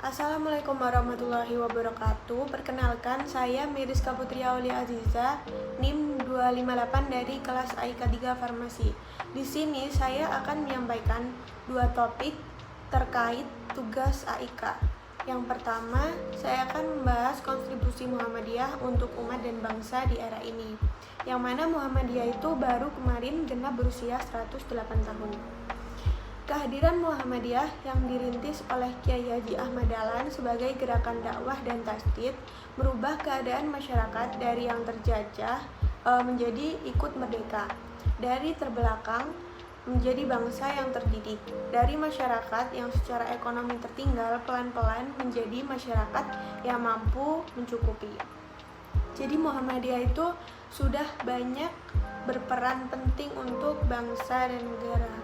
Assalamualaikum warahmatullahi wabarakatuh. Perkenalkan, saya Miriska Putri Aulia Aziza, NIM 258 dari kelas AIK 3 Farmasi. Di sini saya akan menyampaikan dua topik terkait tugas AIK. Yang pertama, saya akan membahas kontribusi Muhammadiyah untuk umat dan bangsa di era ini. Yang mana Muhammadiyah itu baru kemarin genap berusia 108 tahun. Kehadiran Muhammadiyah yang dirintis oleh Kyai Haji Ahmad Dahlan sebagai gerakan dakwah dan tasdid merubah keadaan masyarakat dari yang terjajah menjadi ikut merdeka, dari terbelakang menjadi bangsa yang terdidik, dari masyarakat yang secara ekonomi tertinggal pelan-pelan menjadi masyarakat yang mampu mencukupi. Jadi Muhammadiyah itu sudah banyak berperan penting untuk bangsa dan negara.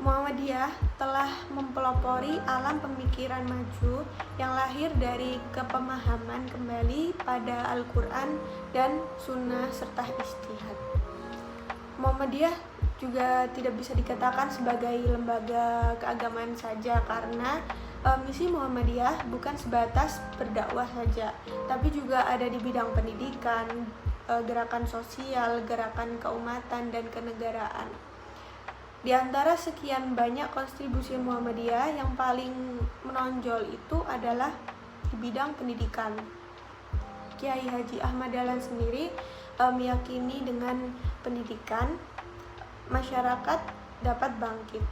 Muhammadiyah telah mempelopori alam pemikiran maju yang lahir dari kepemahaman kembali pada Al-Quran dan Sunnah serta ijtihad. Muhammadiyah juga tidak bisa dikatakan sebagai lembaga keagamaan saja karena misi Muhammadiyah bukan sebatas berdakwah saja, tapi juga ada di bidang pendidikan, gerakan sosial, gerakan keumatan, dan kenegaraan. Di antara sekian banyak kontribusi Muhammadiyah yang paling menonjol itu adalah di bidang pendidikan. Kyai Haji Ahmad Dahlan sendiri meyakini dengan pendidikan masyarakat dapat bangkit.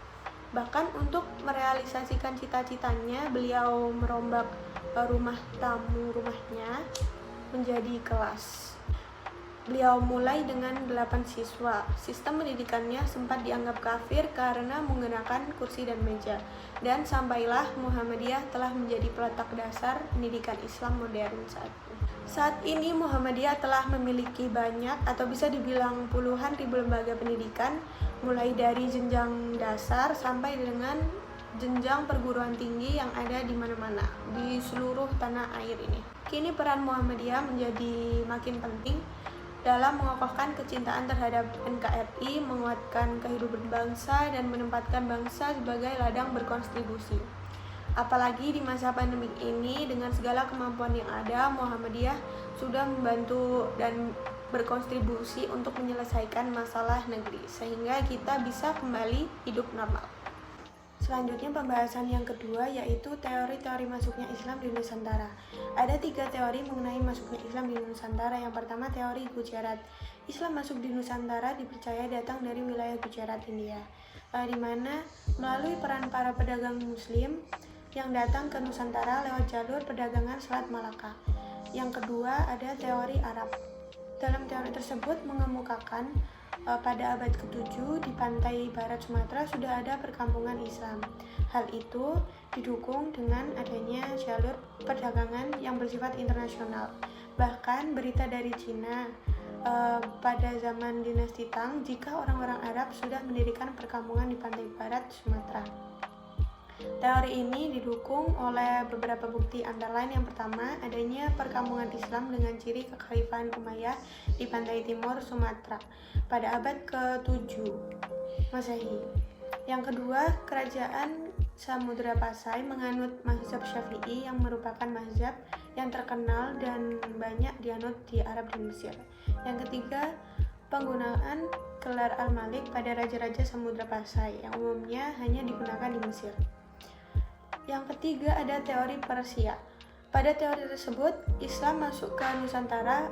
Bahkan untuk merealisasikan cita-citanya, beliau merombak rumah tamu rumahnya menjadi kelas. Beliau mulai dengan 8 siswa. Sistem pendidikannya sempat dianggap kafir karena menggunakan kursi dan meja. Dan sampailah Muhammadiyah telah menjadi peletak dasar pendidikan Islam modern saat ini. Saat ini Muhammadiyah telah memiliki banyak atau bisa dibilang puluhan ribu lembaga pendidikan, mulai dari jenjang dasar sampai dengan jenjang perguruan tinggi yang ada di mana-mana di seluruh tanah air ini. Kini peran Muhammadiyah menjadi makin penting dalam mengokohkan kecintaan terhadap NKRI, menguatkan kehidupan bangsa, dan menempatkan bangsa sebagai ladang berkontribusi. Apalagi di masa pandemi ini, dengan segala kemampuan yang ada, Muhammadiyah sudah membantu dan berkontribusi untuk menyelesaikan masalah negeri, sehingga kita bisa kembali hidup normal. Selanjutnya pembahasan yang kedua yaitu teori-teori masuknya Islam di Nusantara. Ada 3 teori mengenai masuknya Islam di Nusantara. Yang pertama, teori Gujarat. Islam masuk di Nusantara dipercaya datang dari wilayah Gujarat, India, di mana melalui peran para pedagang Muslim yang datang ke Nusantara lewat jalur perdagangan Selat Malaka. Yang kedua, ada teori Arab. Dalam teori tersebut mengemukakan pada abad ke-7 di pantai barat Sumatera sudah ada perkampungan Islam. Hal itu didukung dengan adanya jalur perdagangan yang bersifat internasional. Bahkan berita dari Cina pada zaman dinasti Tang jika orang-orang Arab sudah mendirikan perkampungan di pantai barat Sumatera. Teori ini didukung oleh beberapa bukti, antara lain yang pertama, adanya perkampungan Islam dengan ciri kekhalifahan Umayyah di pantai timur Sumatera pada abad ke-7 Masehi. Yang kedua, kerajaan Samudra Pasai menganut mazhab Syafi'i yang merupakan mazhab yang terkenal dan banyak dianut di Arab dan Mesir. Yang ketiga, penggunaan gelar Al-Malik pada raja-raja Samudra Pasai yang umumnya hanya digunakan di Mesir. Yang ketiga, ada teori Persia. Pada teori tersebut, Islam masuk ke Nusantara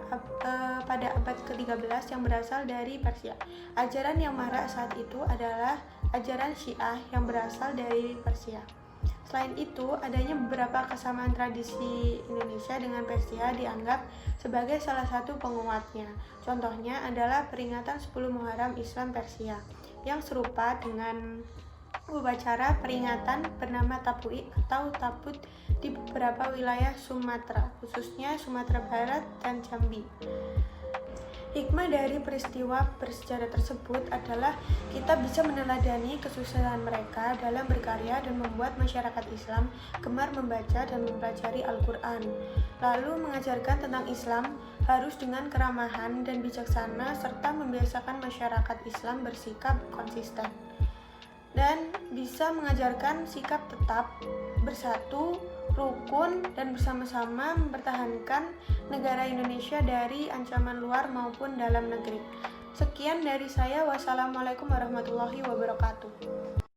pada abad ke-13 yang berasal dari Persia. Ajaran yang marak saat itu adalah ajaran Syiah yang berasal dari Persia. Selain itu, adanya beberapa kesamaan tradisi Indonesia dengan Persia dianggap sebagai salah satu penguatnya. Contohnya adalah peringatan 10 Muharram Islam Persia yang serupa dengan upacara peringatan bernama Tapu'i atau Taput di beberapa wilayah Sumatera, khususnya Sumatera Barat dan Jambi. Hikmah dari peristiwa bersejarah tersebut adalah kita bisa meneladani kesuksesan mereka dalam berkarya dan membuat masyarakat Islam gemar membaca dan mempelajari Al-Quran. Lalu mengajarkan tentang Islam harus dengan keramahan dan bijaksana serta membiasakan masyarakat Islam bersikap konsisten. Dan bisa mengajarkan sikap tetap, bersatu, rukun, dan bersama-sama mempertahankan negara Indonesia dari ancaman luar maupun dalam negeri. Sekian dari saya. Wassalamualaikum warahmatullahi wabarakatuh.